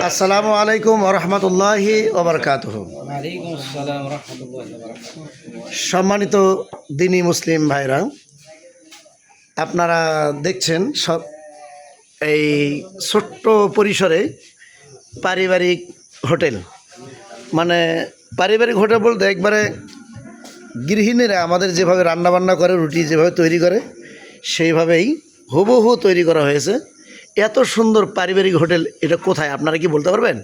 আসসালামু আলাইকুম ওয়া রাহমাতুল্লাহি ওয়া বারাকাতুহু। সম্মানিত দিনী মুসলিম ভাইরা, আপনারা দেখছেন সব এই ছোট্ট পরিসরে পারিবারিক হোটেল, মানে পারিবারিক হোটেল বলতে একবারে গৃহিণীরা আমাদের যেভাবে রান্নাবান্না করে, রুটি যেভাবে তৈরি করে সেইভাবেই হুবহু তৈরি করা হয়েছে। এত সুন্দর পারিবারিক হোটেল এটা কোথায় আপনারা কি বলতে পারবেন?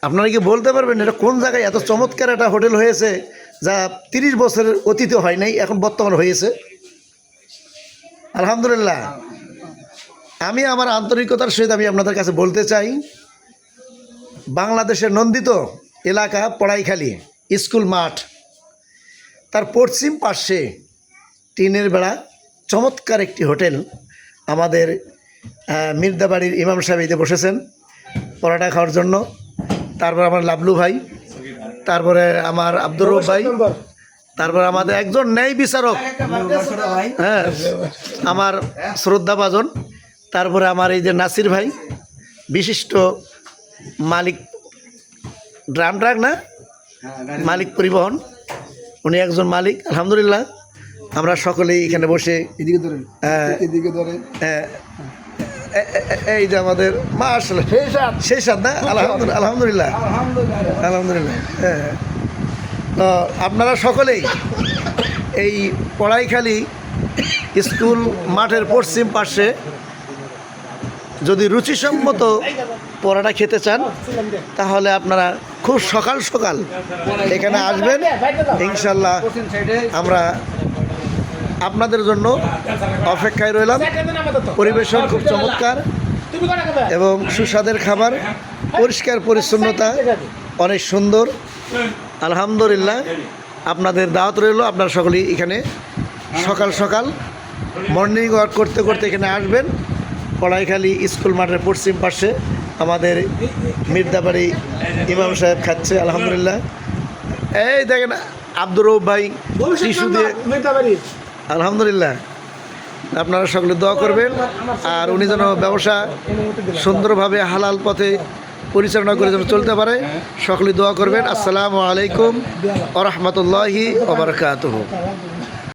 আপনারা কি বলতে পারবেন এটা কোন জায়গায় এত চমৎকার একটা হোটেল হয়েছে, যা 30 বছরের অতীতে হয় নাই, এখন বর্তমান হয়েছে? আলহামদুলিল্লাহ। আমি আমার আন্তরিকতার সহিত আমি আপনাদের কাছে বলতে চাই, বাংলাদেশের নন্দিত এলাকা পড়াইখালী স্কুল মাঠ, তার পশ্চিম পাশে টিনের বেড়া চমৎকার একটি হোটেল। আমাদের মির্দাবাড়ির ইমাম সাহেব এতে বসেছেন পরোটা খাওয়ার জন্য। তারপর আমার লাবলু ভাই, তারপরে আমার আব্দুর রব ভাই, তারপর আমাদের একজন ন্যায় বিচারক, হ্যাঁ আমার শ্রদ্ধাভাজন, তারপরে আমার এই যে নাসির ভাই, বিশিষ্ট মালিক ড্রাম ট্রাক না মালিক পরিবহন, উনি একজন মালিক। আলহামদুলিল্লাহ আমরা সকলেই এখানে বসে এই যে আমাদের মাশাআল্লাহ সেই সাথ না, আলহামদুলিল্লাহ আলহামদুলিল্লাহ। হ্যাঁ, তো আপনারা সকলেই এই পড়াইখালী স্কুল মাঠের পশ্চিম পাশে যদি রুচিসম্মত পরোটা খেতে চান, তাহলে আপনারা খুব সকাল সকাল এখানে আসবেন। ইনশাল্লাহ আমরা আপনাদের জন্য অপেক্ষায় রইলাম। পরিবেশন খুব চমৎকার এবং সুস্বাদের খাবার, পরিষ্কার পরিচ্ছন্নতা অনেক সুন্দর। আলহামদুলিল্লাহ আপনাদের দাওয়াত রইল। আপনারা সকলেই এখানে সকাল সকাল মর্নিং ওয়াক করতে করতে এখানে আসবেন। পড়াইখালী স্কুল মাঠের পশ্চিম পাশে আমাদের মির্দাবাড়ি ইমাম সাহেব খাচ্ছে। আলহামদুলিল্লাহ। এই দেখেন আব্দুর রব ভাই টিস্যু দিয়ে, আলহামদুলিল্লাহ। আপনারা সকলে দোয়া করবেন, আর উনি যেন ব্যবসা সুন্দরভাবে হালাল পথে পরিচালনা করে যেন চলতে পারে, সকলে দোয়া করবেন। আসসালামু আলাইকুম ওয়া রাহমাতুল্লাহি ওয়া বারাকাতুহু।